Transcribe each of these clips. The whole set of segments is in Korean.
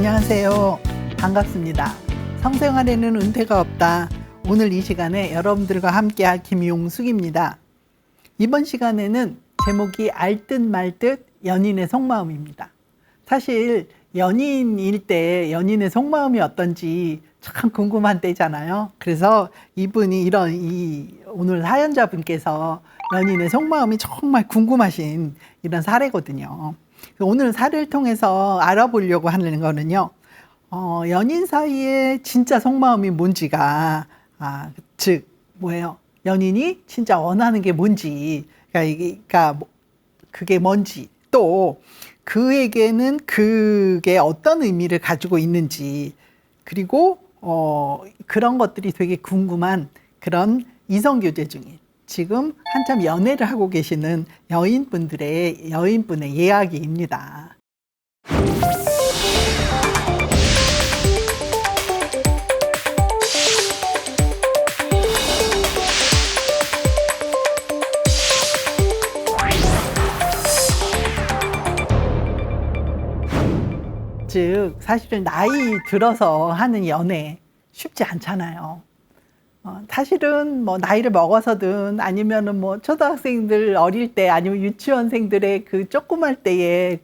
안녕하세요. 반갑습니다. 성생활에는 은퇴가 없다. 오늘 이 시간에 여러분들과 함께할 김용숙입니다. 이번 시간에는 제목이 알듯 말듯 연인의 속마음입니다. 사실 연인일 때 연인의 속마음이 어떤지 참 궁금한 때잖아요. 그래서 이분이 오늘 사연자분께서 연인의 속마음이 정말 궁금하신 이런 사례거든요. 오늘 사례를 통해서 알아보려고 하는 거는요, 연인 사이에 진짜 속마음이 뭔지가, 즉, 뭐예요? 연인이 진짜 원하는 게 뭔지, 그게 뭔지, 또 그에게는 그게 어떤 의미를 가지고 있는지, 그리고, 그런 것들이 되게 궁금한 그런 이성교제 중인, 지금 한참 연애를 하고 계시는 여인분의 이야기입니다. 즉, 사실은 나이 들어서 하는 연애 쉽지 않잖아요. 사실은 뭐 나이를 먹어서든 아니면은 뭐 초등학생들 어릴 때 아니면 유치원생들의 그 조그만 때에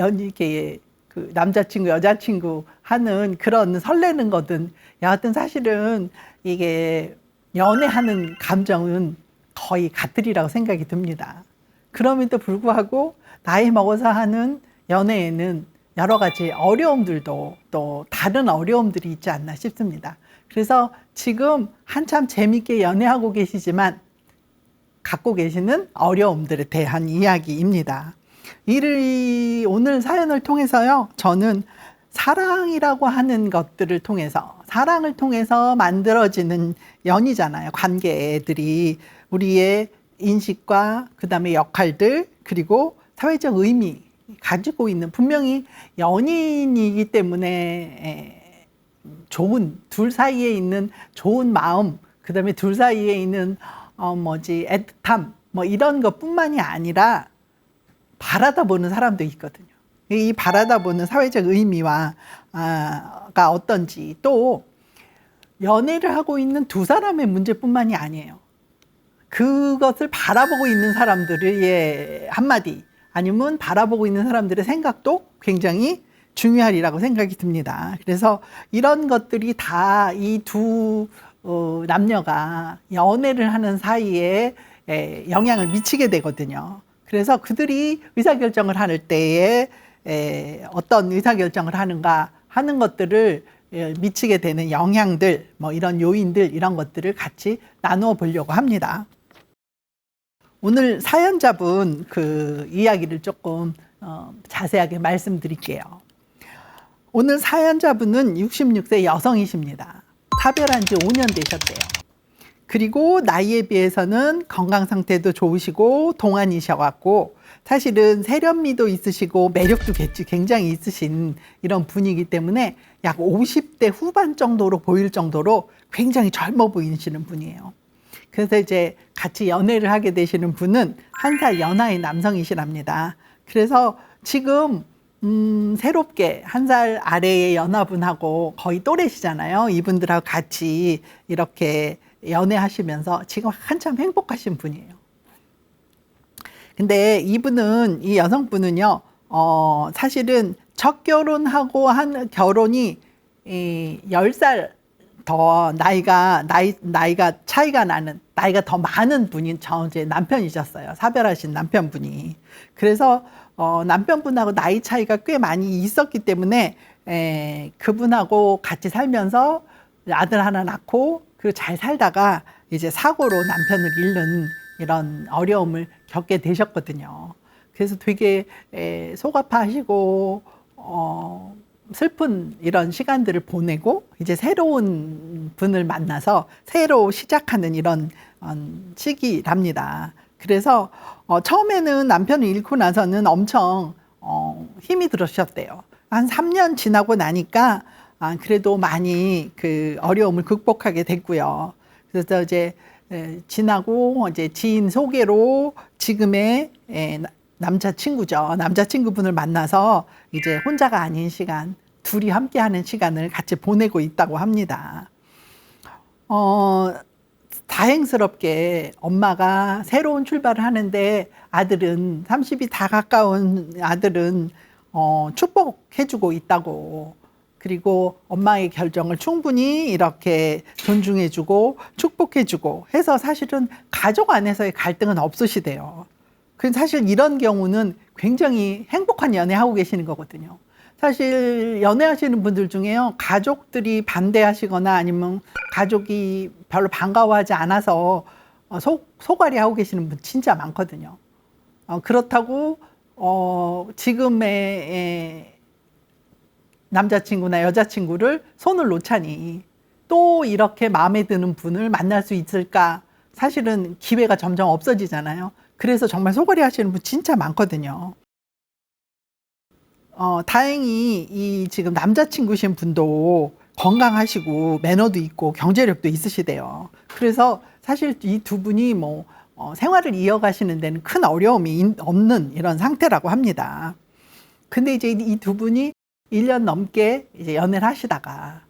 연인계 그 남자친구 여자친구 하는 그런 설레는 거든 여하튼 사실은 이게 연애하는 감정은 거의 같으리라고 생각이 듭니다. 그럼에도 불구하고 나이 먹어서 하는 연애에는 여러 가지 어려움들도 또 다른 어려움들이 있지 않나 싶습니다. 그래서 지금 한참 재밌게 연애하고 계시지만 갖고 계시는 어려움들에 대한 이야기입니다. 오늘 사연을 통해서요, 저는 사랑이라고 하는 것들을 통해서, 사랑을 통해서 만들어지는 연이잖아요. 관계들이 우리의 인식과 그 다음에 역할들, 그리고 사회적 의미 가지고 있는, 분명히 연인이기 때문에 둘 사이에 있는 좋은 마음, 그 다음에 둘 사이에 있는 애틋함, 이런 것뿐만이 아니라 바라다 보는 사람도 있거든요. 이 바라다 보는 사회적 의미가 어떤지, 또 연애를 하고 있는 두 사람의 문제뿐만이 아니에요. 그것을 바라보고 있는 사람들의 한마디, 아니면 바라보고 있는 사람들의 생각도 굉장히 중요하리라고 생각이 듭니다. 그래서 이런 것들이 다 이 두 남녀가 연애를 하는 사이에 영향을 미치게 되거든요. 그래서 그들이 의사결정을 할 때에 어떤 의사결정을 하는가 하는 것들을 미치게 되는 영향들, 이런 요인들, 이런 것들을 같이 나누어 보려고 합니다. 오늘 사연자분 그 이야기를 조금 자세하게 말씀드릴게요. 오늘 사연자분은 66세 여성이십니다. 사별한 지 5년 되셨대요. 그리고 나이에 비해서는 건강 상태도 좋으시고 동안이셔갖고 사실은 세련미도 있으시고 매력도 굉장히 있으신 이런 분이기 때문에 약 50대 후반 정도로 보일 정도로 굉장히 젊어 보이시는 분이에요. 그래서 이제 같이 연애를 하게 되시는 분은 1살 연하의 남성이시랍니다. 그래서 지금 새롭게 1살 아래의 연하분하고 거의 또래시잖아요. 이분들하고 같이 이렇게 연애하시면서 지금 한참 행복하신 분이에요. 근데 이 여성분은요, 사실은 첫 결혼하고 한 결혼이 10살 더 나이가 차이가 나는, 나이가 더 많은 분이 이제 남편이셨어요. 사별하신 남편분이. 그래서 남편분하고 나이 차이가 꽤 많이 있었기 때문에 그분하고 같이 살면서 아들 하나 낳고 그리고 잘 살다가 이제 사고로 남편을 잃는 이런 어려움을 겪게 되셨거든요. 그래서 되게 속 아파하시고 슬픈 이런 시간들을 보내고 이제 새로운 분을 만나서 새로 시작하는 이런 시기랍니다. 그래서 처음에는 남편을 잃고 나서는 엄청 힘이 들으셨대요. 한 3년 지나고 나니까 그래도 많이 그 어려움을 극복하게 됐고요. 그래서 이제 지나고 이제 지인 소개로 지금의 남자친구죠. 남자친구분을 만나서 이제 혼자가 아닌 시간, 둘이 함께하는 시간을 같이 보내고 있다고 합니다. 다행스럽게 엄마가 새로운 출발을 하는데 아들은 30이 다 가까운 아들은 축복해주고 있다고. 그리고 엄마의 결정을 충분히 이렇게 존중해주고 축복해주고 해서 사실은 가족 안에서의 갈등은 없으시대요. 그 사실 이런 경우는 굉장히 행복한 연애하고 계시는 거거든요. 사실 연애하시는 분들 중에요, 가족들이 반대하시거나 아니면 가족이 별로 반가워하지 않아서 소갈이 하고 계시는 분 진짜 많거든요. 그렇다고 지금의 남자친구나 여자친구를 손을 놓자니 또 이렇게 마음에 드는 분을 만날 수 있을까? 사실은 기회가 점점 없어지잖아요. 그래서 정말 소갈이 하시는 분 진짜 많거든요. 다행히 이 지금 남자친구신 분도 건강하시고 매너도 있고 경제력도 있으시대요. 그래서 사실 이 두 분이 뭐 생활을 이어가시는 데는 큰 어려움이 없는 이런 상태라고 합니다. 근데 이제 이 두 분이 1년 넘게 이제 연애를 하시다가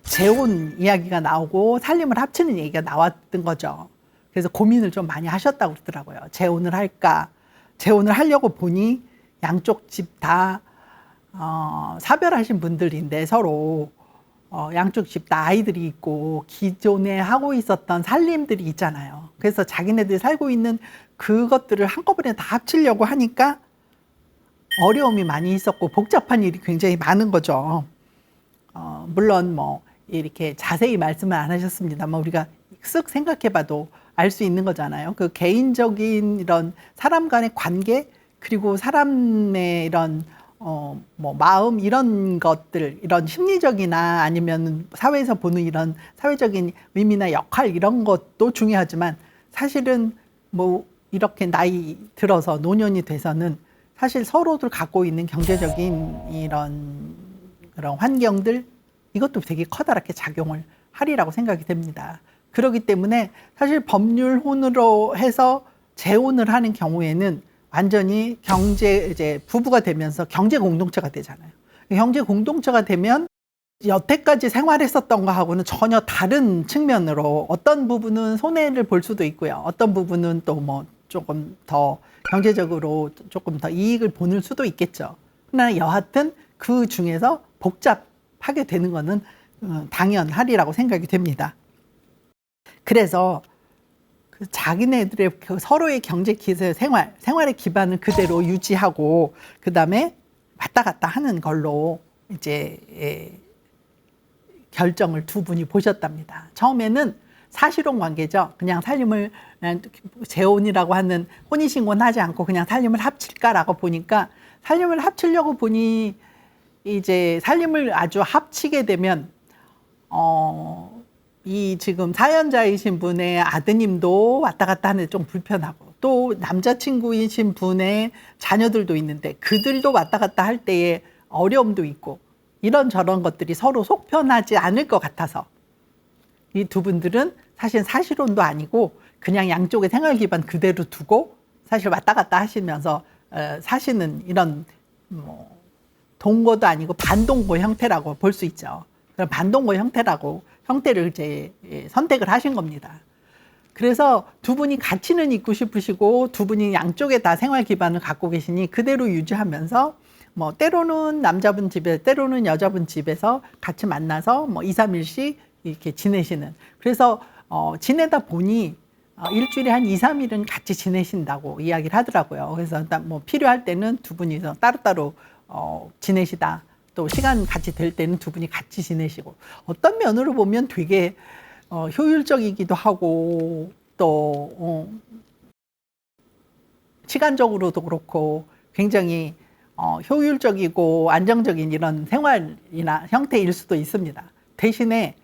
재혼 이야기가 나오고 살림을 합치는 얘기가 나왔던 거죠. 그래서 고민을 좀 많이 하셨다고 그러더라고요. 재혼을 할까? 재혼을 하려고 보니 양쪽 집 다 사별하신 분들인데 서로 양쪽 집 다 아이들이 있고 기존에 하고 있었던 살림들이 있잖아요. 그래서 자기네들이 살고 있는 그것들을 한꺼번에 다 합치려고 하니까 어려움이 많이 있었고 복잡한 일이 굉장히 많은 거죠. 물론 뭐 이렇게 자세히 말씀을 안 하셨습니다만 우리가 쓱 생각해봐도 알 수 있는 거잖아요. 그 개인적인 이런 사람 간의 관계 그리고 사람의 이런 뭐 마음 이런 것들, 이런 심리적이나 아니면 사회에서 보는 이런 사회적인 의미나 역할 이런 것도 중요하지만 사실은 뭐 이렇게 나이 들어서 노년이 돼서는 사실 서로들 갖고 있는 경제적인 이런 그런 환경들 이것도 되게 커다랗게 작용을 하리라고 생각이 됩니다. 그렇기 때문에 사실 법률혼으로 해서 재혼을 하는 경우에는 완전히 이제 부부가 되면서 경제 공동체가 되잖아요. 경제 공동체가 되면 여태까지 생활했었던 거하고는 전혀 다른 측면으로 어떤 부분은 손해를 볼 수도 있고요. 어떤 부분은 또 뭐 조금 더 경제적으로 조금 더 이익을 보는 수도 있겠죠. 그러나 여하튼 그 중에서 복잡하게 되는 거는 당연하리라고 생각이 됩니다. 그래서 자기네들의 서로의 경제 기세 생활의 기반을 그대로 유지하고 그 다음에 왔다 갔다 하는 걸로 이제 결정을 두 분이 보셨답니다. 처음에는 사실혼 관계죠. 그냥 살림을 재혼이라고 하는 혼인신고는 하지 않고 그냥 살림을 합칠까라고 보니까 살림을 합치려고 보니 이제 살림을 아주 합치게 되면 이 지금 사연자이신 분의 아드님도 왔다 갔다 하는데 좀 불편하고 또 남자친구이신 분의 자녀들도 있는데 그들도 왔다 갔다 할 때에 어려움도 있고 이런저런 것들이 서로 속편하지 않을 것 같아서 이 두 분들은 사실 사실혼도 아니고 그냥 양쪽의 생활 기반 그대로 두고 사실 왔다 갔다 하시면서 사시는 이런 뭐 동거도 아니고 반동거 형태라고 볼 수 있죠. 그런 반동거 형태를 이제 선택을 하신 겁니다. 그래서 두 분이 같이는 있고 싶으시고 두 분이 양쪽에 다 생활 기반을 갖고 계시니 그대로 유지하면서 뭐 때로는 남자분 집에 때로는 여자분 집에서 같이 만나서 뭐 2, 3일씩 이렇게 지내시는. 그래서 지내다 보니 일주일에 한 2, 3일은 같이 지내신다고 이야기를 하더라고요. 그래서 뭐 필요할 때는 두 분이서 따로따로 지내시다. 또 시간 같이 될 때는 두 분이 같이 지내시고 어떤 면으로 보면 되게 효율적이기도 하고 또 시간적으로도 그렇고 굉장히 효율적이고 안정적인 이런 생활이나 형태일 수도 있습니다. 대신에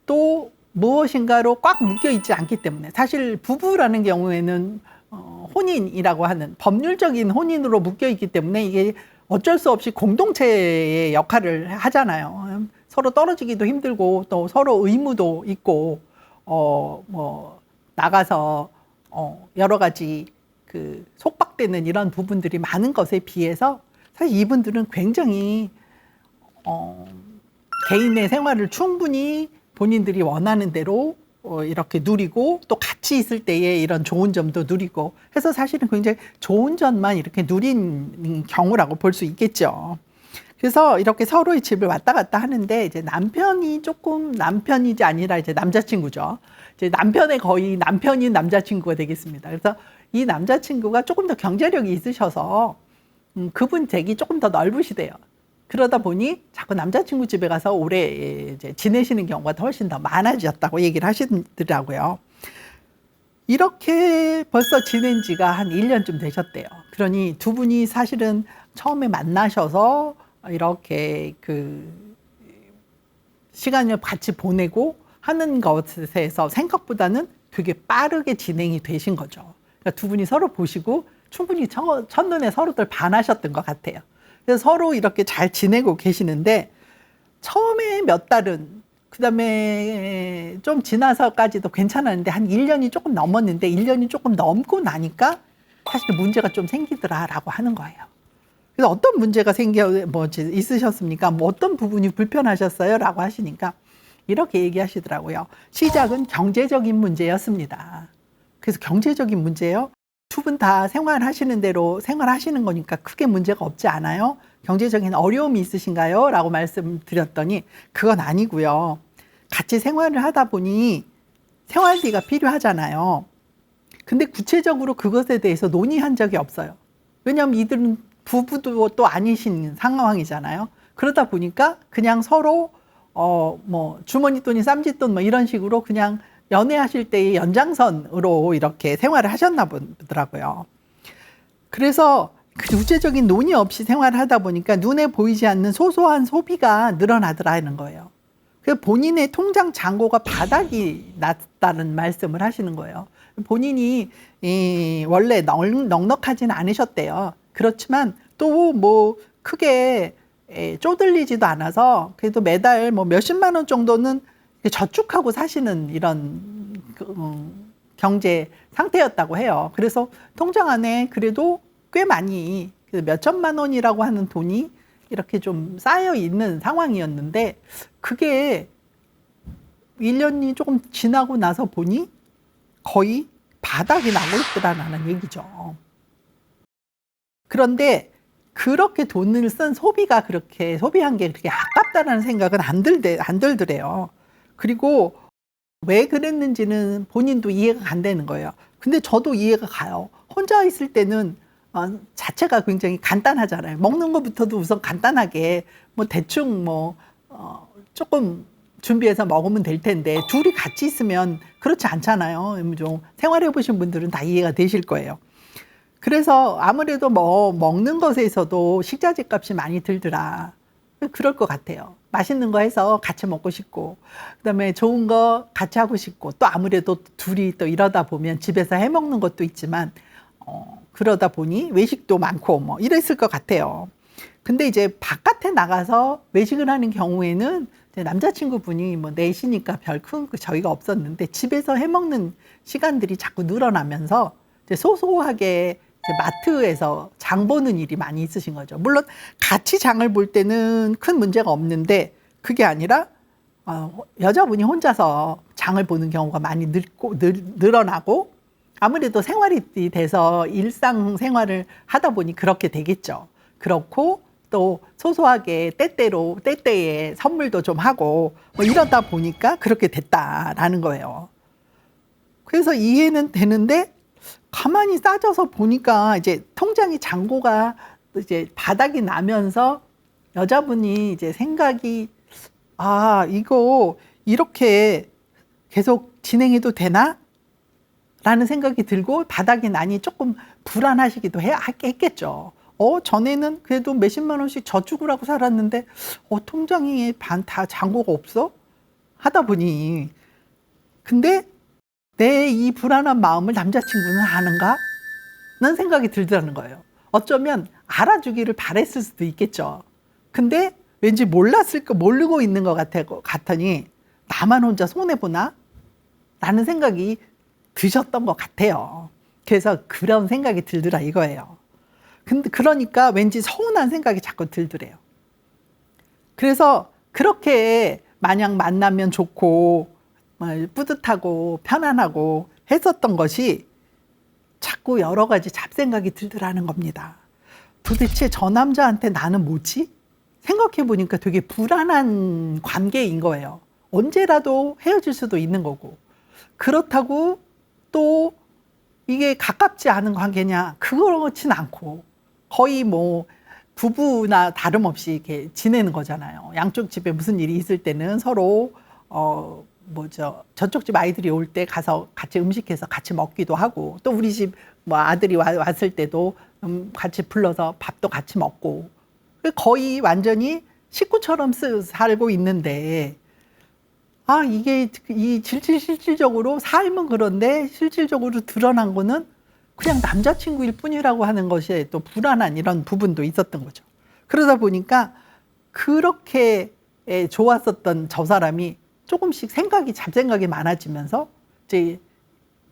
또 무엇인가로 꽉 묶여 있지 않기 때문에 사실 부부라는 경우에는 혼인이라고 하는 법률적인 혼인으로 묶여 있기 때문에 이게 어쩔 수 없이 공동체의 역할을 하잖아요. 서로 떨어지기도 힘들고 또 서로 의무도 있고 뭐 나가서 여러 가지 그 속박 부각되는 이런 부분들이 많은 것에 비해서 사실 이분들은 굉장히 개인의 생활을 충분히 본인들이 원하는 대로 이렇게 누리고 또 같이 있을 때의 이런 좋은 점도 누리고 해서 사실은 굉장히 좋은 점만 이렇게 누린 경우라고 볼 수 있겠죠. 그래서 이렇게 서로의 집을 왔다 갔다 하는데 이제 남편이지 아니라 이제 남자친구죠. 이제 남편의 거의 남편인 남자친구가 되겠습니다. 그래서 이 남자친구가 조금 더 경제력이 있으셔서 그분 댁이 조금 더 넓으시대요. 그러다 보니 자꾸 남자친구 집에 가서 오래 이제 지내시는 경우가 훨씬 더 많아졌다고 얘기를 하시더라고요. 이렇게 벌써 지낸 지가 한 1년쯤 되셨대요. 그러니 두 분이 사실은 처음에 만나셔서 이렇게 시간을 같이 보내고 하는 것에서 생각보다는 되게 빠르게 진행이 되신 거죠. 그러니까 두 분이 서로 보시고 충분히 첫눈에 서로들 반하셨던 것 같아요. 그래서 서로 이렇게 잘 지내고 계시는데 처음에 몇 달은 그다음에 좀 지나서까지도 괜찮았는데 한 1년이 조금 넘었는데 1년이 조금 넘고 나니까 사실 문제가 좀 생기더라라고 하는 거예요. 그래서 어떤 문제가 있으셨습니까? 뭐 어떤 부분이 불편하셨어요? 라고 하시니까 이렇게 얘기하시더라고요. 시작은 경제적인 문제였습니다. 그래서 경제적인 문제요? 두 분 다 생활하시는 대로 생활하시는 거니까 크게 문제가 없지 않아요? 경제적인 어려움이 있으신가요? 라고 말씀드렸더니 그건 아니고요. 같이 생활을 하다 보니 생활비가 필요하잖아요. 근데 구체적으로 그것에 대해서 논의한 적이 없어요. 왜냐하면 이들은 부부도 또 아니신 상황이잖아요. 그러다 보니까 그냥 서로 주머니 돈이 쌈짓돈 뭐 이런 식으로 그냥 연애하실 때의 연장선으로 이렇게 생활을 하셨나 보더라고요. 그래서 구체적인 논의 없이 생활을 하다 보니까 눈에 보이지 않는 소소한 소비가 늘어나더라는 거예요. 그래서 본인의 통장 잔고가 바닥이 났다는 말씀을 하시는 거예요. 본인이 원래 넉넉하지는 않으셨대요. 그렇지만 또 뭐 크게 쪼들리지도 않아서 그래도 매달 뭐 몇십만 원 정도는 저축하고 사시는 이런 경제 상태였다고 해요. 그래서 통장 안에 그래도 꽤 많이 몇 천만 원이라고 하는 돈이 이렇게 좀 쌓여 있는 상황이었는데 그게 1년이 조금 지나고 나서 보니 거의 바닥이 나고 있더라는 얘기죠. 그런데 그렇게 돈을 쓴 소비가 그렇게 소비한 게 그렇게 아깝다는 생각은 안 들더래요. 그리고 왜 그랬는지는 본인도 이해가 안 되는 거예요. 근데 저도 이해가 가요. 혼자 있을 때는 자체가 굉장히 간단하잖아요. 먹는 것부터도 우선 간단하게 뭐 대충 조금 준비해서 먹으면 될 텐데 둘이 같이 있으면 그렇지 않잖아요. 좀 생활해 보신 분들은 다 이해가 되실 거예요. 그래서 아무래도 먹는 것에서도 식자재 값이 많이 들더라. 그럴 것 같아요. 맛있는 거 해서 같이 먹고 싶고 그다음에 좋은 거 같이 하고 싶고 또 아무래도 둘이 또 이러다 보면 집에서 해 먹는 것도 있지만 그러다 보니 외식도 많고 뭐 이랬을 것 같아요. 근데 이제 바깥에 나가서 외식을 하는 경우에는 남자친구분이 뭐 내시니까 별 큰 저희가 없었는데 집에서 해 먹는 시간들이 자꾸 늘어나면서 이제 소소하게 마트에서 장 보는 일이 많이 있으신 거죠. 물론 같이 장을 볼 때는 큰 문제가 없는데 그게 아니라 여자분이 혼자서 장을 보는 경우가 많이 늘어나고 아무래도 생활이 돼서 일상생활을 하다 보니 그렇게 되겠죠. 그렇고 또 소소하게 때때에 선물도 좀 하고 뭐 이러다 보니까 그렇게 됐다라는 거예요. 그래서 이해는 되는데 가만히 따져서 보니까 이제 통장의 잔고가 이제 바닥이 나면서 여자분이 이제 생각이 이거 이렇게 계속 진행해도 되나? 라는 생각이 들고 바닥이 나니 조금 불안하시기도 했겠죠. 전에는 그래도 몇십만 원씩 저축을 하고 살았는데 통장에 다 잔고가 없어? 하다 보니 근데 내 이 불안한 마음을 남자친구는 아는가? 는 생각이 들더라는 거예요. 어쩌면 알아주기를 바랬을 수도 있겠죠. 근데 왠지 모르고 있는 것 같으니 나만 혼자 손해보나? 라는 생각이 드셨던 것 같아요. 그래서 그런 생각이 들더라 이거예요. 근데 그러니까 왠지 서운한 생각이 자꾸 들더래요. 그래서 그렇게 마냥 만나면 좋고 뿌듯하고 편안하고 했었던 것이 자꾸 여러 가지 잡생각이 들더라는 겁니다. 도대체 저 남자한테 나는 뭐지? 생각해 보니까 되게 불안한 관계인 거예요. 언제라도 헤어질 수도 있는 거고. 그렇다고 또 이게 가깝지 않은 관계냐? 그렇진 않고 거의 뭐 부부나 다름없이 이렇게 지내는 거잖아요. 양쪽 집에 무슨 일이 있을 때는 서로 저쪽 집 아이들이 올 때 가서 같이 음식해서 같이 먹기도 하고, 또 우리 집 뭐 아들이 왔을 때도 같이 불러서 밥도 같이 먹고, 거의 완전히 식구처럼 살고 있는데, 이게 이 실질적으로 삶은 그런데 실질적으로 드러난 거는 그냥 남자친구일 뿐이라고 하는 것이 또 불안한 이런 부분도 있었던 거죠. 그러다 보니까 그렇게 좋았었던 저 사람이 조금씩 잡생각이 많아지면서 이제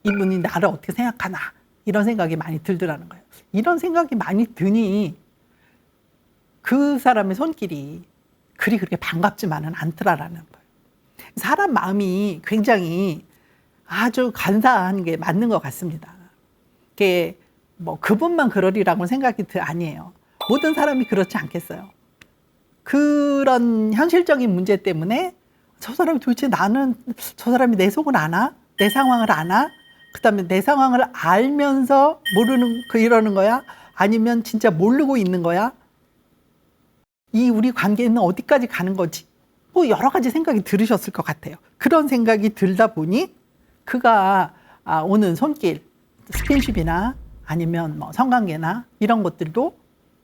이분이 나를 어떻게 생각하나 이런 생각이 많이 들더라는 거예요. 이런 생각이 많이 드니 그 사람의 손길이 그렇게 반갑지만은 않더라라는 거예요. 사람 마음이 굉장히 아주 간사한 게 맞는 것 같습니다. 그게 뭐 그분만 그러리라고는 생각이 아니에요. 모든 사람이 그렇지 않겠어요. 그런 현실적인 문제 때문에 저 사람이 도대체 저 사람이 내 속을 아나? 내 상황을 아나? 그 다음에 내 상황을 알면서 이러는 거야? 아니면 진짜 모르고 있는 거야? 우리 관계는 어디까지 가는 거지? 뭐 여러 가지 생각이 들으셨을 것 같아요. 그런 생각이 들다 보니 그가 오는 손길, 스킨십이나 아니면 뭐 성관계나 이런 것들도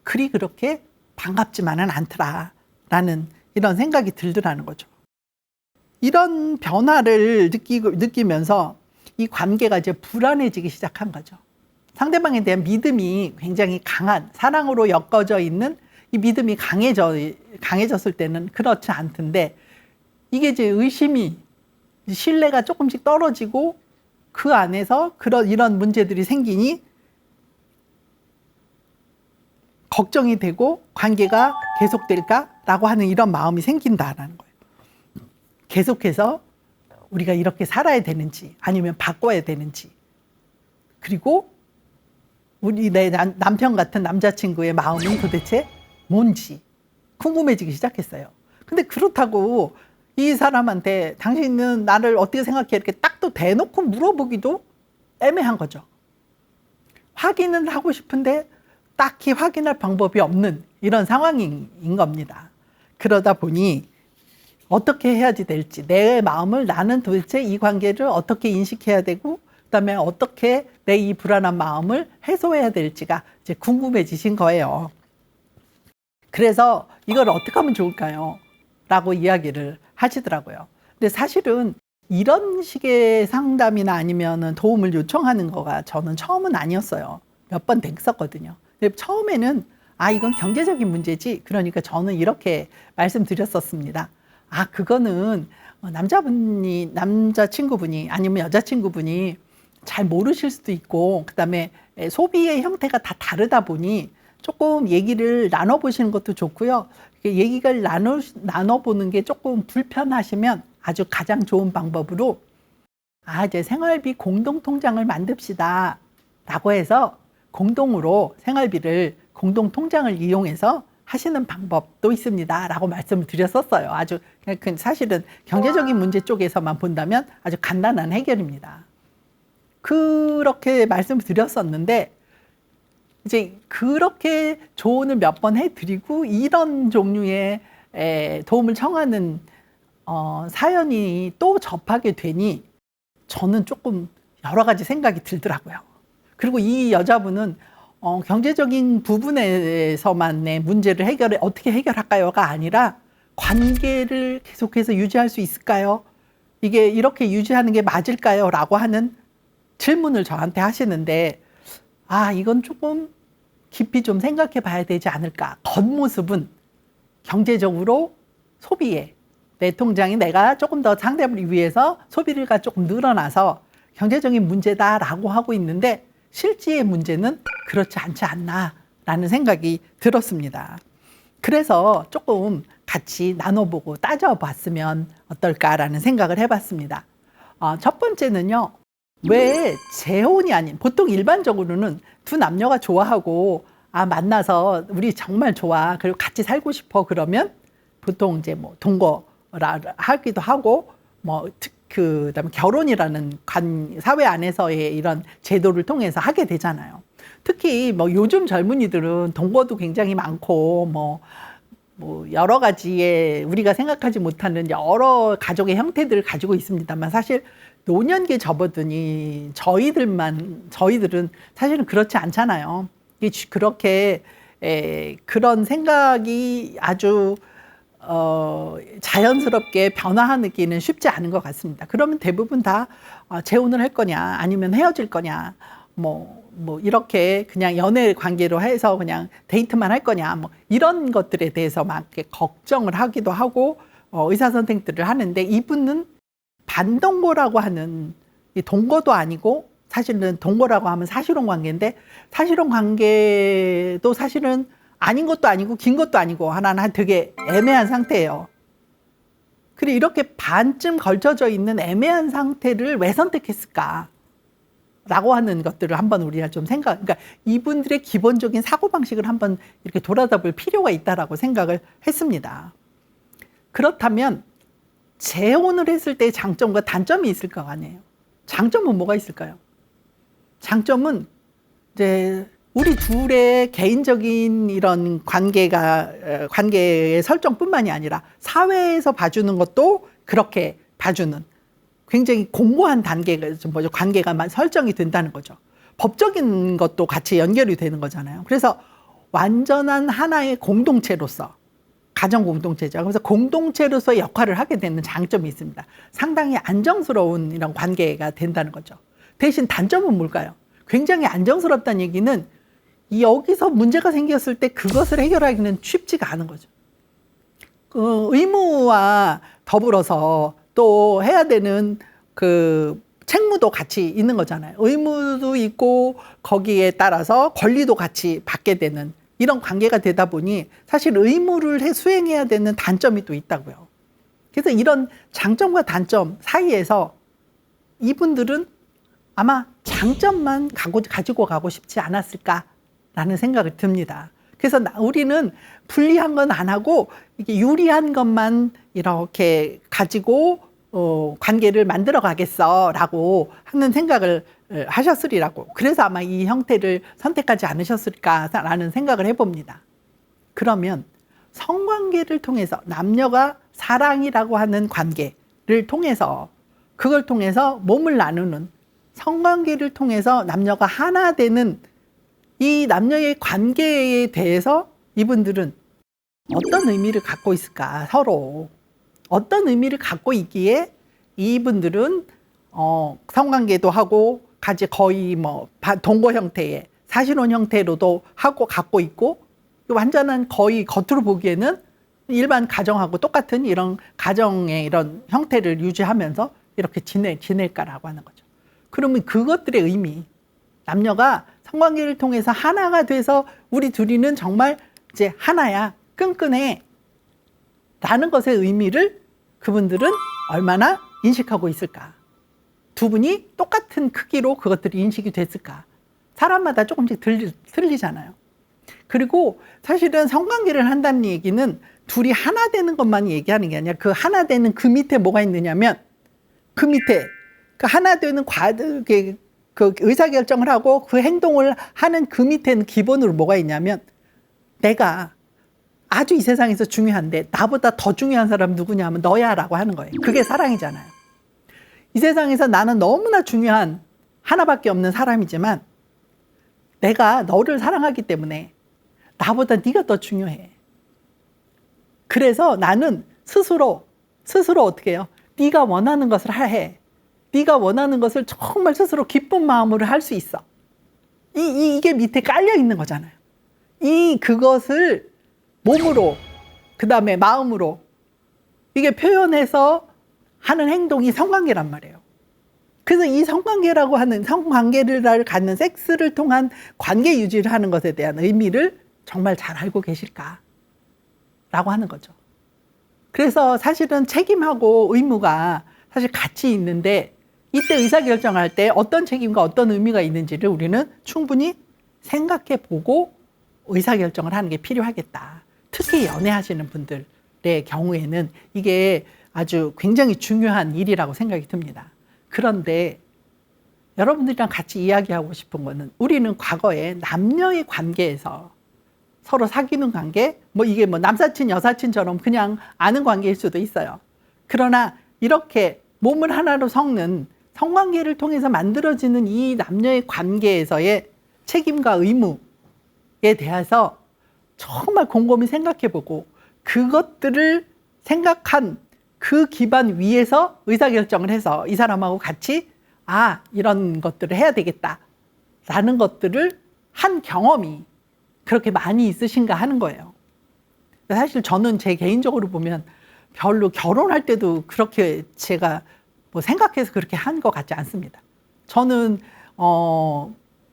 그렇게 반갑지만은 않더라라는 이런 생각이 들더라는 거죠. 이런 변화를 느끼면서 이 관계가 이제 불안해지기 시작한 거죠. 상대방에 대한 믿음이 굉장히 강한, 사랑으로 엮어져 있는 이 믿음이 강해졌을 때는 그렇지 않던데, 이게 이제 신뢰가 조금씩 떨어지고 그 안에서 이런 문제들이 생기니 걱정이 되고 관계가 계속될까라고 하는 이런 마음이 생긴다라는 거예요. 계속해서 우리가 이렇게 살아야 되는지 아니면 바꿔야 되는지, 그리고 내 남편 같은 남자친구의 마음이 도대체 뭔지 궁금해지기 시작했어요. 근데 그렇다고 이 사람한테 당신은 나를 어떻게 생각해? 이렇게 딱 또 대놓고 물어보기도 애매한 거죠. 확인은 하고 싶은데 딱히 확인할 방법이 없는 이런 상황인 겁니다. 그러다 보니 어떻게 해야지 될지, 내 마음을 나는 도대체 이 관계를 어떻게 인식해야 되고, 그다음에 어떻게 내 이 불안한 마음을 해소해야 될지가 이제 궁금해지신 거예요. 그래서 이걸 어떻게 하면 좋을까요? 라고 이야기를 하시더라고요. 근데 사실은 이런 식의 상담이나 아니면은 도움을 요청하는 거가 저는 처음은 아니었어요. 몇 번 됐었거든요. 근데 처음에는 이건 경제적인 문제지. 그러니까 저는 이렇게 말씀드렸었습니다. 그거는 남자친구분이 아니면 여자친구분이 잘 모르실 수도 있고, 그다음에 소비의 형태가 다 다르다 보니 조금 얘기를 나눠보시는 것도 좋고요. 얘기를 나눠보는 게 조금 불편하시면 아주 가장 좋은 방법으로 이제 생활비 공동통장을 만듭시다 라고 해서 공동으로 생활비를 공동통장을 이용해서 하시는 방법도 있습니다 라고 말씀을 드렸었어요. 아주 사실은 경제적인 문제 쪽에서만 본다면 아주 간단한 해결입니다. 그렇게 말씀을 드렸었는데, 이제 그렇게 조언을 몇 번 해드리고 이런 종류의 도움을 청하는 사연이 또 접하게 되니 저는 조금 여러 가지 생각이 들더라고요. 그리고 이 여자분은 경제적인 부분에서만의 문제를 어떻게 해결할까요가 아니라 관계를 계속해서 유지할 수 있을까요? 이게 이렇게 유지하는 게 맞을까요? 라고 하는 질문을 저한테 하시는데, 이건 조금 깊이 좀 생각해 봐야 되지 않을까. 겉모습은 경제적으로 소비에, 내 통장이 내가 조금 더 상대를 위해서 소비가 조금 늘어나서 경제적인 문제다라고 하고 있는데, 실제의 문제는 그렇지 않지 않나라는 생각이 들었습니다. 그래서 조금 같이 나눠보고 따져봤으면 어떨까라는 생각을 해봤습니다. 첫 번째는요. 왜 재혼이 아닌, 보통 일반적으로는 두 남녀가 좋아하고 만나서 우리 정말 좋아, 그리고 같이 살고 싶어, 그러면 보통 이제 뭐 동거라 하기도 하고 그다음에 결혼이라는 사회 안에서의 이런 제도를 통해서 하게 되잖아요. 특히 뭐 요즘 젊은이들은 동거도 굉장히 많고 뭐 여러 가지의 우리가 생각하지 못하는 여러 가족의 형태들을 가지고 있습니다만, 사실 노년기에 접어드니 저희들은 사실은 그렇지 않잖아요. 그렇게 그런 생각이 아주 자연스럽게 변화하기는 쉽지 않은 것 같습니다. 그러면 대부분 다 재혼을 할 거냐, 아니면 헤어질 거냐, 이렇게 그냥 연애 관계로 해서 그냥 데이트만 할 거냐, 이런 것들에 대해서 막 이렇게 걱정을 하기도 하고 의사선택들을 하는데, 이분은 반동거라고 하는, 이 동거도 아니고, 사실은 동거라고 하면 사실혼 관계인데, 사실혼 관계도 사실은 아닌 것도 아니고 긴 것도 아니고 하나는 되게 애매한 상태예요. 그리고 이렇게 반쯤 걸쳐져 있는 애매한 상태를 왜 선택했을까? 라고 하는 것들을 한번 우리가 좀 그러니까 이분들의 기본적인 사고방식을 한번 이렇게 돌아다 볼 필요가 있다라고 생각을 했습니다. 그렇다면 재혼을 했을 때의 장점과 단점이 있을 거 아니에요. 장점은 뭐가 있을까요? 장점은 이제 우리 둘의 개인적인 이런 관계의 설정뿐만이 아니라 사회에서 봐주는 것도 그렇게 봐주는 굉장히 공고한 관계가 설정이 된다는 거죠. 법적인 것도 같이 연결이 되는 거잖아요. 그래서 완전한 하나의 공동체로서, 가정 공동체죠. 그래서 공동체로서 역할을 하게 되는 장점이 있습니다. 상당히 안정스러운 이런 관계가 된다는 거죠. 대신 단점은 뭘까요? 굉장히 안정스럽다는 얘기는 여기서 문제가 생겼을 때 그것을 해결하기는 쉽지가 않은 거죠. 의무와 더불어서 또 해야 되는 그 책무도 같이 있는 거잖아요. 의무도 있고 거기에 따라서 권리도 같이 받게 되는 이런 관계가 되다 보니 사실 의무를 수행해야 되는 단점이 또 있다고요. 그래서 이런 장점과 단점 사이에서 이분들은 아마 장점만 가지고 가고 싶지 않았을까라는 생각이 듭니다. 그래서 우리는 불리한 건 안 하고 이게 유리한 것만 이렇게 가지고 관계를 만들어 가겠어라고 하는 생각을 하셨으리라고. 그래서 아마 이 형태를 선택하지 않으셨을까라는 생각을 해봅니다. 그러면 성관계를 통해서 남녀가 사랑이라고 하는 관계를 통해서, 그걸 통해서 몸을 나누는 성관계를 통해서 남녀가 하나 되는 이 남녀의 관계에 대해서 이분들은 어떤 의미를 갖고 있을까? 서로 어떤 의미를 갖고 있기에 이분들은 성관계도 하고 같이 거의 동거 형태의 사실혼 형태로도 하고 갖고 있고, 완전한 거의 겉으로 보기에는 일반 가정하고 똑같은 이런 가정의 이런 형태를 유지하면서 이렇게 지낼까라고 하는 거죠. 그러면 그것들의 의미, 남녀가 성관계를 통해서 하나가 돼서 우리 둘이는 정말 이제 하나야, 끈끈해 라는 것의 의미를 그분들은 얼마나 인식하고 있을까? 두 분이 똑같은 크기로 그것들이 인식이 됐을까? 사람마다 조금씩 틀리잖아요. 그리고 사실은 성관계를 한다는 얘기는 둘이 하나 되는 것만 얘기하는 게 아니라 그 하나 되는 그 밑에 뭐가 있느냐면, 그 밑에 그 하나 되는 그 의사결정을 하고 그 행동을 하는 그 밑에는 기본으로 뭐가 있냐면, 내가 아주 이 세상에서 중요한데 나보다 더 중요한 사람 누구냐 하면 너야 라고 하는 거예요. 그게 사랑이잖아요. 이 세상에서 나는 너무나 중요한 하나밖에 없는 사람이지만 내가 너를 사랑하기 때문에 나보다 네가 더 중요해. 그래서 나는 스스로 어떻게 해요? 네가 원하는 것을 해. 네가 원하는 것을 정말 스스로 기쁜 마음으로 할 수 있어. 이게 밑에 깔려 있는 거잖아요. 그것을 몸으로, 그 다음에 마음으로 이게 표현해서 하는 행동이 성관계란 말이에요. 그래서 이 성관계라고 하는 성관계를 갖는 섹스를 통한 관계 유지를 하는 것에 대한 의미를 정말 잘 알고 계실까라고 하는 거죠. 그래서 사실은 책임하고 의무가 사실 같이 있는데 이때 의사결정할 때 어떤 책임과 어떤 의미가 있는지를 우리는 충분히 생각해 보고 의사결정을 하는 게 필요하겠다. 특히 연애하시는 분들의 경우에는 이게 아주 굉장히 중요한 일이라고 생각이 듭니다. 그런데 여러분들이랑 같이 이야기하고 싶은 거는 우리는 과거에 남녀의 관계에서 서로 사귀는 관계, 뭐 이게 뭐 남사친, 여사친처럼 그냥 아는 관계일 수도 있어요. 그러나 이렇게 몸을 하나로 섞는 성관계를 통해서 만들어지는 이 남녀의 관계에서의 책임과 의무에 대해서 정말 곰곰이 생각해보고 그것들을 생각한 그 기반 위에서 의사결정을 해서 이 사람하고 같이 이런 것들을 해야 되겠다라는 것들을 한 경험이 그렇게 많이 있으신가 하는 거예요. 사실 저는 제 개인적으로 보면 별로 결혼할 때도 그렇게 제가 뭐 생각해서 그렇게 한 것 같지 않습니다. 저는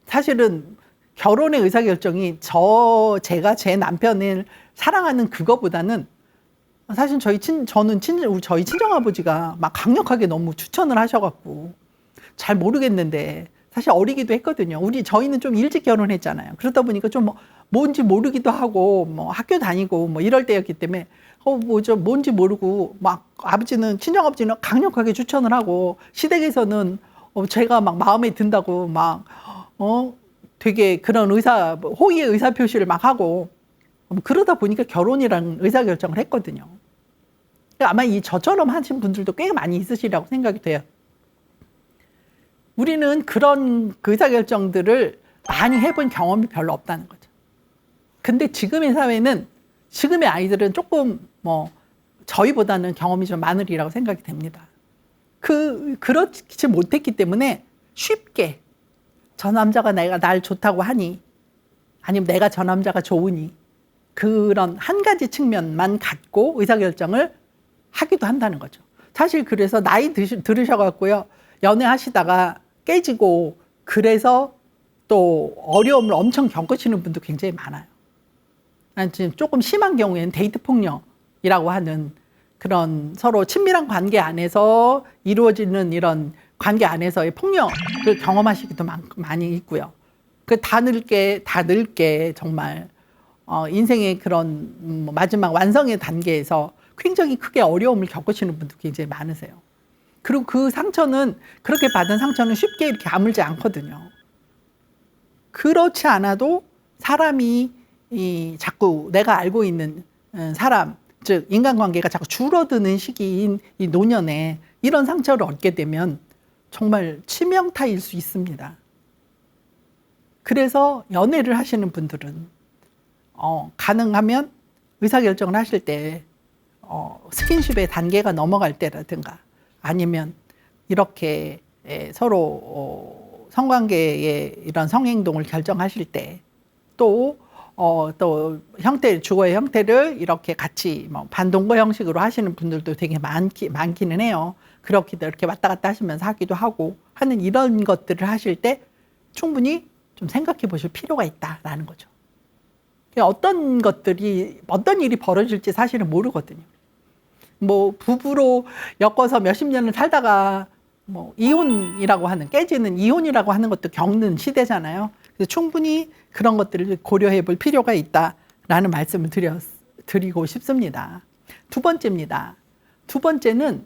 사실은 결혼의 의사결정이 제가 제 남편을 사랑하는 그거보다는 사실 저희 친정아버지가 막 강력하게 너무 추천을 하셔갖고 잘 모르겠는데 사실 어리기도 했거든요. 저희는 좀 일찍 결혼했잖아요. 그러다 보니까 좀 뭔지 모르기도 하고 뭐 학교 다니고 뭐 이럴 때였기 때문에 뭔지 모르고 막 친정아버지는 강력하게 추천을 하고 시댁에서는 제가 막 마음에 든다고 막 되게 그런 호의의 의사표시를 막 하고 그러다 보니까 결혼이라는 의사결정을 했거든요. 아마 저처럼 하신 분들도 꽤 많이 있으시리라고 생각이 돼요. 우리는 그런 의사결정들을 많이 해본 경험이 별로 없다는 거죠. 근데 지금의 사회는, 지금의 아이들은 조금 저희보다는 경험이 좀 많으리라고 생각이 됩니다. 그렇지 못했기 때문에 쉽게 저 남자가 날 좋다고 하니, 아니면 내가 저 남자가 좋으니, 그런 한 가지 측면만 갖고 의사결정을 하기도 한다는 거죠. 사실 그래서 나이 들으셔갖고요, 연애하시다가 깨지고, 그래서 또 어려움을 엄청 겪으시는 분도 굉장히 많아요. 지금 조금 심한 경우에는 데이트 폭력이라고 하는 그런 서로 친밀한 관계 안에서 이루어지는 이런 관계 안에서의 폭력을 경험하시기도 많이 있고요. 다 늙게 정말 인생의 그런 마지막 완성의 단계에서 굉장히 크게 어려움을 겪으시는 분도 굉장히 많으세요. 그리고 그렇게 받은 상처는 쉽게 이렇게 아물지 않거든요. 그렇지 않아도 사람이 자꾸 내가 알고 있는 사람, 즉 인간관계가 자꾸 줄어드는 시기인 이 노년에 이런 상처를 얻게 되면 정말 치명타일 수 있습니다. 그래서 연애를 하시는 분들은 가능하면 의사결정을 하실 때 스킨십의 단계가 넘어갈 때라든가 아니면 이렇게 서로 성관계의 이런 성행동을 결정하실 때 또 주거의 형태를 이렇게 같이 반동거 형식으로 하시는 분들도 되게 많기는 해요. 이렇게 왔다 갔다 하시면서 하기도 하고 하는 이런 것들을 하실 때 충분히 좀 생각해 보실 필요가 있다라는 거죠. 어떤 일이 벌어질지 사실은 모르거든요. 부부로 엮어서 몇십 년을 살다가 깨지는 이혼이라고 하는 것도 겪는 시대잖아요. 그래서 충분히 그런 것들을 고려해 볼 필요가 있다라는 말씀을 드리고 싶습니다. 두 번째는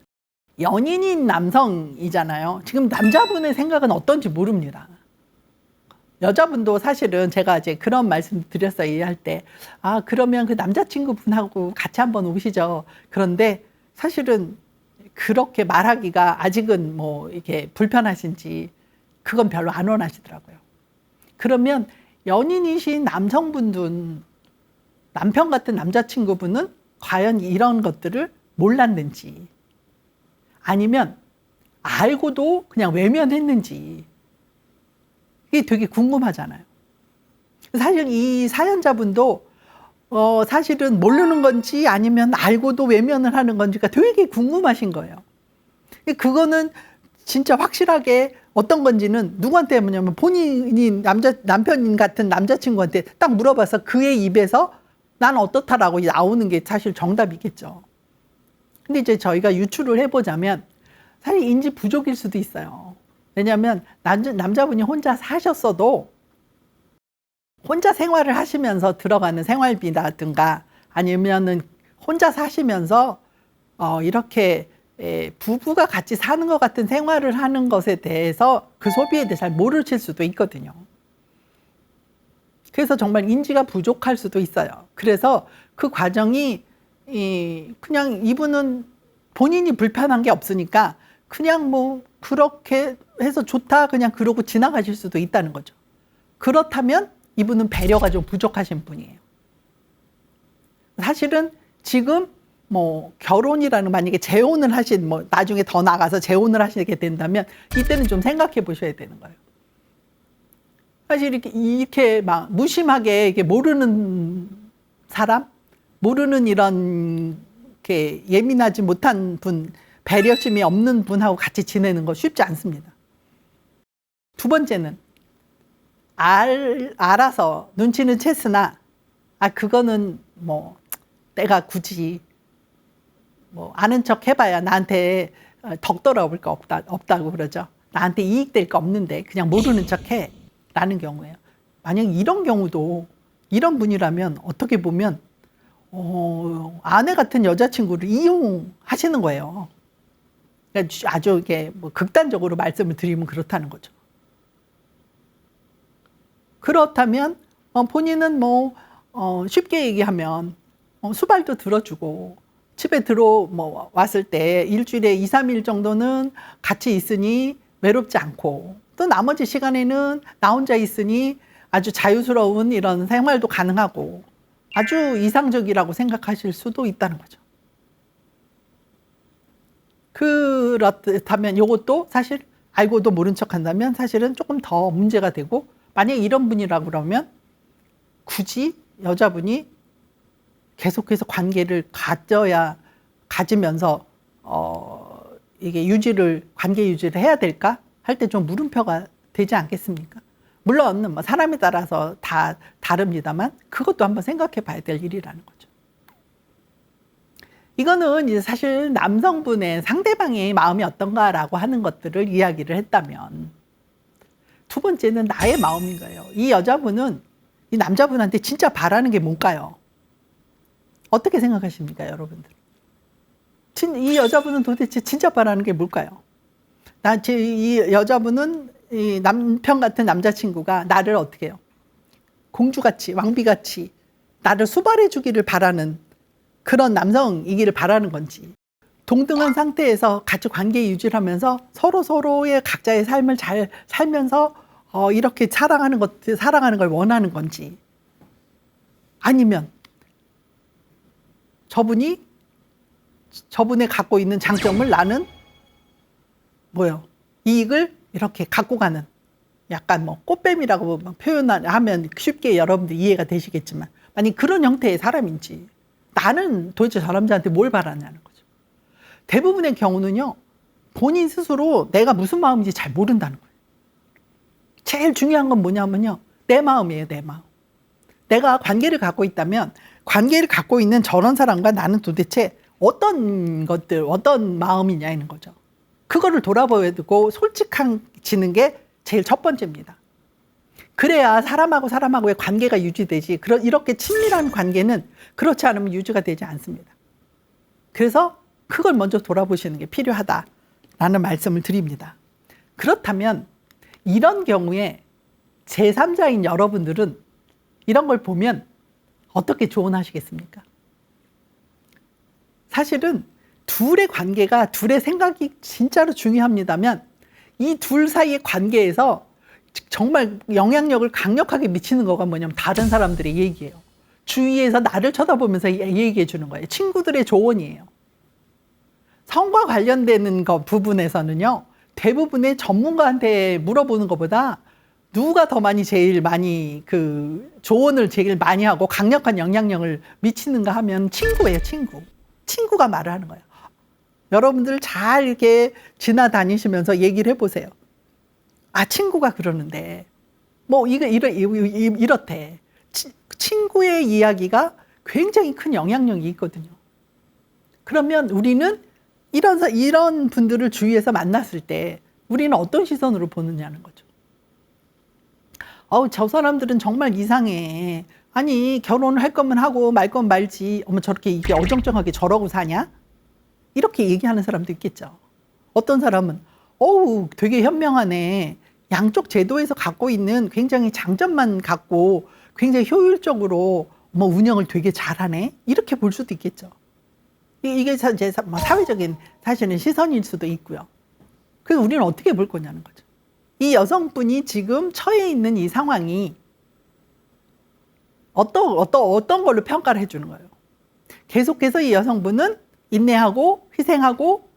연인인 남성이잖아요. 지금 남자분의 생각은 어떤지 모릅니다. 여자분도 사실은 제가 이제 그런 말씀 드렸어요. 이해할 때. 그러면 그 남자친구분하고 같이 한번 오시죠. 그런데 사실은 그렇게 말하기가 아직은 이렇게 불편하신지 그건 별로 안 원하시더라고요. 그러면 연인이신 남성분은 남편 같은 남자친구분은 과연 이런 것들을 몰랐는지 아니면 알고도 그냥 외면했는지 이게 되게 궁금하잖아요. 사실 이 사연자분도 사실은 모르는 건지 아니면 알고도 외면을 하는 건지가 되게 궁금하신 거예요. 그거는 진짜 확실하게 어떤 건지는 누구한테 뭐냐면 본인이 남편 같은 남자친구한테 딱 물어봐서 그의 입에서 난 어떻다라고 나오는 게 사실 정답이겠죠. 근데 이제 저희가 유추를 해보자면 사실 인지 부족일 수도 있어요. 왜냐하면 남자분이 혼자 사셨어도 혼자 생활을 하시면서 들어가는 생활비라든가 아니면은 혼자 사시면서 이렇게 부부가 같이 사는 것 같은 생활을 하는 것에 대해서 그 소비에 대해 잘 모르실 수도 있거든요. 그래서 정말 인지가 부족할 수도 있어요. 그래서 그 과정이 그냥 이분은 본인이 불편한 게 없으니까 그냥 뭐 그렇게 해서 좋다 그냥 그러고 지나가실 수도 있다는 거죠. 그렇다면 이분은 배려가 좀 부족하신 분이에요. 사실은 지금 뭐 결혼이라는 만약에 재혼을 뭐 나중에 더 나가서 재혼을 하시게 된다면 이때는 좀 생각해 보셔야 되는 거예요. 사실 이렇게 막 무심하게 이렇게 모르는 사람, 모르는 이런 게 예민하지 못한 분, 배려심이 없는 분하고 같이 지내는 거 쉽지 않습니다. 두 번째는 알아서 눈치는 챘으나 그거는 뭐 내가 굳이 뭐 아는 척 해봐야 나한테 덕 돌아올 거 없다고 그러죠. 나한테 이익될 거 없는데 그냥 모르는 척 해 라는 경우예요. 만약 이런 경우도 이런 분이라면 어떻게 보면 아내 같은 여자친구를 이용하시는 거예요. 그러니까 아주 이게 뭐 극단적으로 말씀을 드리면 그렇다는 거죠. 그렇다면 본인은 뭐 쉽게 얘기하면 수발도 들어주고 집에 왔을 때 일주일에 2, 3일 정도는 같이 있으니 외롭지 않고 또 나머지 시간에는 나 혼자 있으니 아주 자유스러운 이런 생활도 가능하고 아주 이상적이라고 생각하실 수도 있다는 거죠. 그렇다면 이것도 사실 알고도 모른 척 한다면 사실은 조금 더 문제가 되고 만약에 이런 분이라고 그러면 굳이 여자분이 계속해서 관계를 가지면서 이게 관계 유지를 해야 될까 할 때 좀 물음표가 되지 않겠습니까? 물론 뭐 사람에 따라서 다 다릅니다만 그것도 한번 생각해 봐야 될 일이라는 거죠. 이거는 이제 사실 남성분의 상대방의 마음이 어떤가라고 하는 것들을 이야기를 했다면 두 번째는 나의 마음인 거예요. 이 여자분은 이 남자분한테 진짜 바라는 게 뭘까요? 어떻게 생각하십니까, 여러분들? 이 여자분은 도대체 진짜 바라는 게 뭘까요? 이 여자분은 이 남편 같은 남자친구가 나를 어떻게 해요? 공주같이, 왕비같이 나를 수발해 주기를 바라는 그런 남성이기를 바라는 건지, 동등한 상태에서 같이 관계 유지를 하면서 서로의 각자의 삶을 잘 살면서 이렇게 사랑하는 걸 원하는 건지, 아니면 저분이 저분의 갖고 있는 장점을 나는 이익을 이렇게 갖고 가는 약간 뭐 꽃뱀이라고 표현하면 쉽게 여러분들 이해가 되시겠지만 만약 그런 형태의 사람인지 나는 도대체 저 남자한테 뭘 바라냐는 거죠. 대부분의 경우는요, 본인 스스로 내가 무슨 마음인지 잘 모른다는 거예요. 제일 중요한 건 뭐냐면요, 내 마음이에요, 내 마음. 내가 관계를 갖고 있다면 관계를 갖고 있는 저런 사람과 나는 도대체 어떤 마음이냐는 거죠. 그거를 돌아봐야 되고 솔직해지는 게 제일 첫 번째입니다. 그래야 사람하고의 관계가 유지되지, 이렇게 친밀한 관계는 그렇지 않으면 유지가 되지 않습니다. 그래서 그걸 먼저 돌아보시는 게 필요하다라는 말씀을 드립니다. 그렇다면 이런 경우에 제3자인 여러분들은 이런 걸 보면 어떻게 조언하시겠습니까? 사실은 둘의 관계가, 둘의 생각이 진짜로 중요합니다만 이 둘 사이의 관계에서 정말 영향력을 강력하게 미치는 거가 뭐냐면 다른 사람들의 얘기예요. 주위에서 나를 쳐다보면서 얘기해 주는 거예요. 친구들의 조언이에요. 성과 관련되는 부분에서는요, 대부분의 전문가한테 물어보는 것보다 누가 더 제일 많이 조언을 제일 많이 하고 강력한 영향력을 미치는가 하면 친구예요, 친구. 친구가 말을 하는 거예요. 여러분들 잘 이렇게 지나다니시면서 얘기를 해보세요. 아, 친구가 그러는데, 뭐, 이렇대. 친구의 이야기가 굉장히 큰 영향력이 있거든요. 그러면 우리는 이런 분들을 주위에서 만났을 때 우리는 어떤 시선으로 보느냐는 거죠. 저 사람들은 정말 이상해. 아니, 결혼을 할 거면 하고 말 거면 말지. 어머, 저렇게 이게 어정쩡하게 저러고 사냐? 이렇게 얘기하는 사람도 있겠죠. 어떤 사람은 되게 현명하네. 양쪽 제도에서 갖고 있는 굉장히 장점만 갖고 굉장히 효율적으로 뭐 운영을 되게 잘하네. 이렇게 볼 수도 있겠죠. 이게 이제 사회적인 사실은 시선일 수도 있고요. 그래서 우리는 어떻게 볼 거냐는 거죠. 이 여성분이 지금 처해 있는 이 상황이 어떤 걸로 평가를 해주는 거예요. 계속해서 이 여성분은 인내하고 희생하고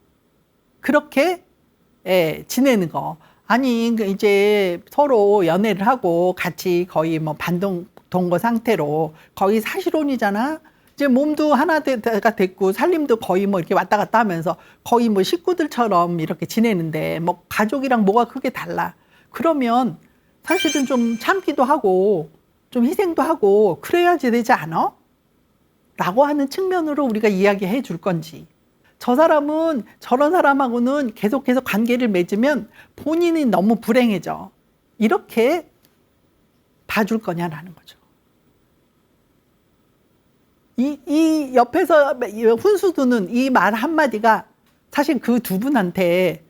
그렇게 지내는 거. 아니, 이제 서로 연애를 하고 같이 거의 뭐 반동거 상태로 거의 사실혼이잖아. 이제 몸도 하나가 됐고 살림도 거의 뭐 이렇게 왔다 갔다 하면서 거의 뭐 식구들처럼 이렇게 지내는데 뭐 가족이랑 뭐가 크게 달라. 그러면 사실은 좀 참기도 하고 좀 희생도 하고 그래야지 되지 않아? 라고 하는 측면으로 우리가 이야기해 줄 건지, 저 사람은 저런 사람하고는 계속해서 관계를 맺으면 본인이 너무 불행해져, 이렇게 봐줄 거냐라는 거죠. 이 옆에서 훈수두는 이 말 한마디가 사실 그 두 분한테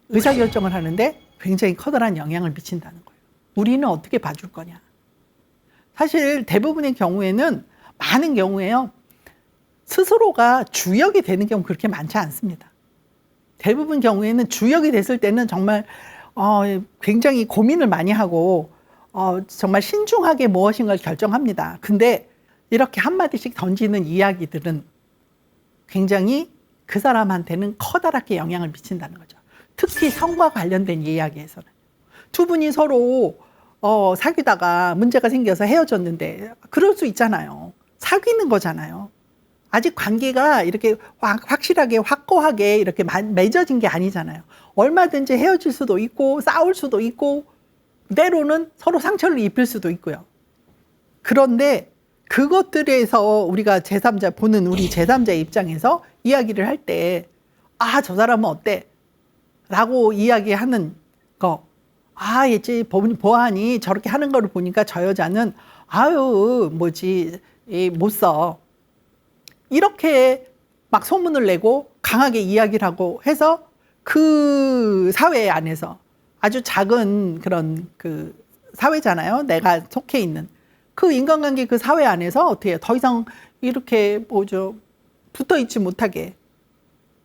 의사결정을 하는데 굉장히 커다란 영향을 미친다는 거예요. 우리는 어떻게 봐줄 거냐. 사실 대부분의 경우에는, 많은 경우에요, 스스로가 주역이 되는 경우 그렇게 많지 않습니다. 대부분 경우에는 주역이 됐을 때는 정말 굉장히 고민을 많이 하고 정말 신중하게 무엇인가를 결정합니다. 근데 이렇게 한마디씩 던지는 이야기들은 굉장히 그 사람한테는 커다랗게 영향을 미친다는 거죠. 특히 성과 관련된 이야기에서는. 두 분이 서로 사귀다가 문제가 생겨서 헤어졌는데 그럴 수 있잖아요. 사귀는 거잖아요. 아직 관계가 이렇게 확실하게 확고하게 이렇게 맺어진 게 아니잖아요. 얼마든지 헤어질 수도 있고 싸울 수도 있고 때로는 서로 상처를 입힐 수도 있고요. 그런데 그것들에서 우리가 제3자 보는 우리 제3자의 입장에서 이야기를 할 때, 저 사람은 어때? 라고 이야기하는 거. 얘지 보아하니 저렇게 하는 거를 보니까 저 여자는 못 써. 이렇게 막 소문을 내고 강하게 이야기를 하고 해서 그 사회 안에서 아주 작은 그런 그 사회잖아요. 내가 속해 있는 그 인간관계 그 사회 안에서 어떻게 더 이상 이렇게 붙어 있지 못하게.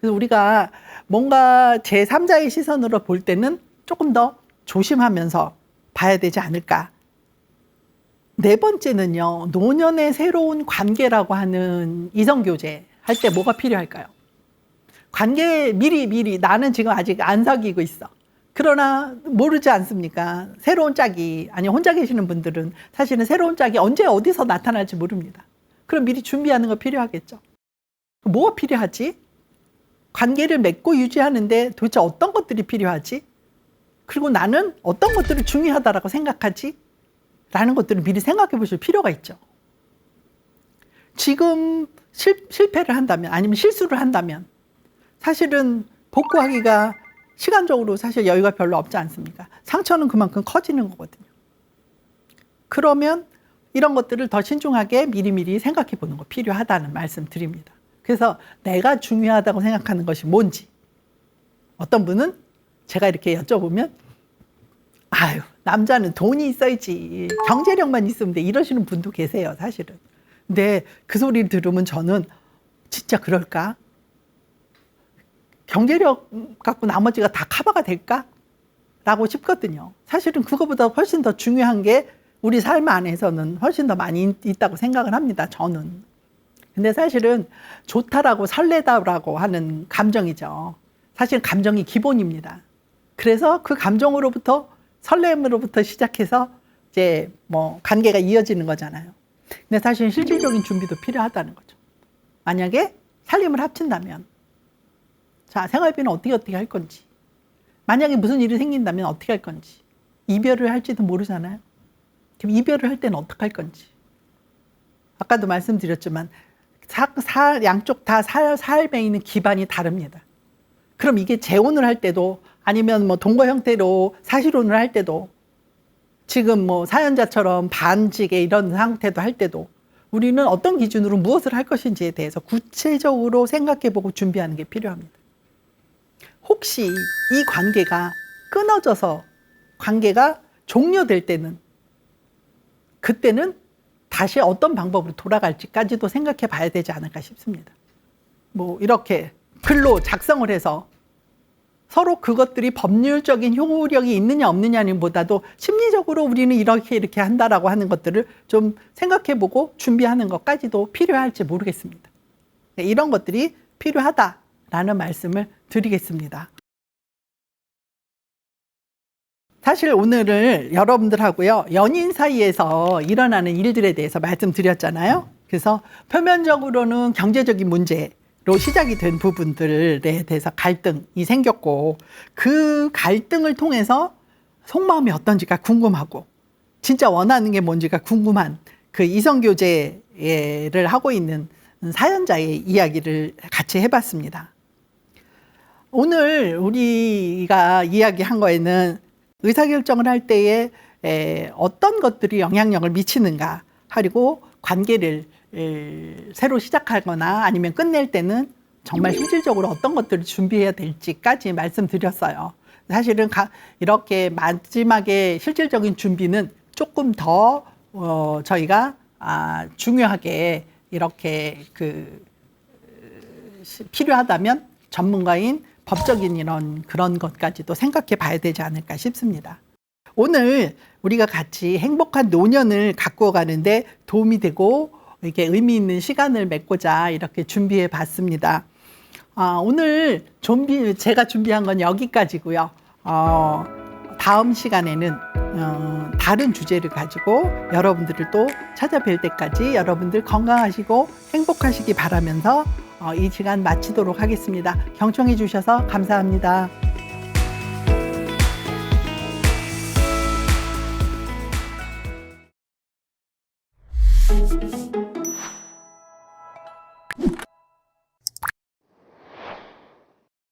그래서 우리가 뭔가 제3자의 시선으로 볼 때는 조금 더 조심하면서 봐야 되지 않을까. 네 번째는요, 노년의 새로운 관계라고 하는 이성교제 할 때 뭐가 필요할까요? 관계 미리 나는 지금 아직 안 사귀고 있어. 그러나 모르지 않습니까? 새로운 짝이, 아니 혼자 계시는 분들은 사실은 새로운 짝이 언제 어디서 나타날지 모릅니다. 그럼 미리 준비하는 거 필요하겠죠. 뭐가 필요하지? 관계를 맺고 유지하는데 도대체 어떤 것들이 필요하지? 그리고 나는 어떤 것들이 중요하다고 생각하지? 라는 것들을 미리 생각해 보실 필요가 있죠. 지금 실패를 한다면, 아니면 실수를 한다면 사실은 복구하기가 시간적으로 사실 여유가 별로 없지 않습니까? 상처는 그만큼 커지는 거거든요. 그러면 이런 것들을 더 신중하게 미리미리 생각해 보는 거 필요하다는 말씀 드립니다. 그래서 내가 중요하다고 생각하는 것이 뭔지, 어떤 분은 제가 이렇게 여쭤보면 남자는 돈이 있어야지, 경제력만 있으면 돼, 이러시는 분도 계세요, 사실은. 근데 그 소리를 들으면 저는 진짜 그럴까? 경제력 갖고 나머지가 다 커버가 될까? 라고 싶거든요. 사실은 그거보다 훨씬 더 중요한 게 우리 삶 안에서는 훨씬 더 많이 있다고 생각을 합니다, 저는. 근데 사실은 좋다라고 설레다라고 하는 감정이죠. 사실 감정이 기본입니다. 그래서 그 감정으로부터, 설렘으로부터 시작해서 이제 뭐 관계가 이어지는 거잖아요. 근데 사실 실질적인 준비도 필요하다는 거죠. 만약에 살림을 합친다면 자, 생활비는 어떻게 할 건지. 만약에 무슨 일이 생긴다면 어떻게 할 건지. 이별을 할지도 모르잖아요. 그럼 이별을 할 때는 어떻게 할 건지. 아까도 말씀드렸지만 양쪽 다 삶에 있는 기반이 다릅니다. 그럼 이게 재혼을 할 때도 아니면 뭐 동거 형태로 사실혼을 할 때도 지금 뭐 사연자처럼 반직의 이런 상태도 할 때도 우리는 어떤 기준으로 무엇을 할 것인지에 대해서 구체적으로 생각해보고 준비하는 게 필요합니다. 혹시 이 관계가 끊어져서 관계가 종료될 때는 그때는 다시 어떤 방법으로 돌아갈지까지도 생각해 봐야 되지 않을까 싶습니다. 뭐 이렇게 글로 작성을 해서 서로 그것들이 법률적인 효력이 있느냐 없느냐는 보다도 심리적으로 우리는 이렇게 한다라고 하는 것들을 좀 생각해 보고 준비하는 것까지도 필요할지 모르겠습니다. 이런 것들이 필요하다라는 말씀을 드리겠습니다. 사실 오늘은 여러분들하고요, 연인 사이에서 일어나는 일들에 대해서 말씀드렸잖아요. 그래서 표면적으로는 경제적인 문제로 시작이 된 부분들에 대해서 갈등이 생겼고, 그 갈등을 통해서 속마음이 어떤지가 궁금하고 진짜 원하는 게 뭔지가 궁금한 그 이성교제를 하고 있는 사연자의 이야기를 같이 해봤습니다. 오늘 우리가 이야기한 거에는 의사결정을 할 때에 어떤 것들이 영향력을 미치는가, 그리고 관계를 새로 시작하거나 아니면 끝낼 때는 정말 실질적으로 어떤 것들을 준비해야 될지까지 말씀드렸어요. 사실은 이렇게 마지막에 실질적인 준비는 조금 더 저희가 중요하게 이렇게 필요하다면 전문가인 법적인 그런 것까지도 생각해 봐야 되지 않을까 싶습니다. 오늘 우리가 같이 행복한 노년을 가꾸어 가는데 도움이 되고 이렇게 의미 있는 시간을 맺고자 이렇게 준비해 봤습니다. 오늘 제가 준비한 건 여기까지고요. 다음 시간에는 다른 주제를 가지고 여러분들을 또 찾아뵐 때까지 여러분들 건강하시고 행복하시기 바라면서 이 시간 마치도록 하겠습니다. 경청해 주셔서 감사합니다.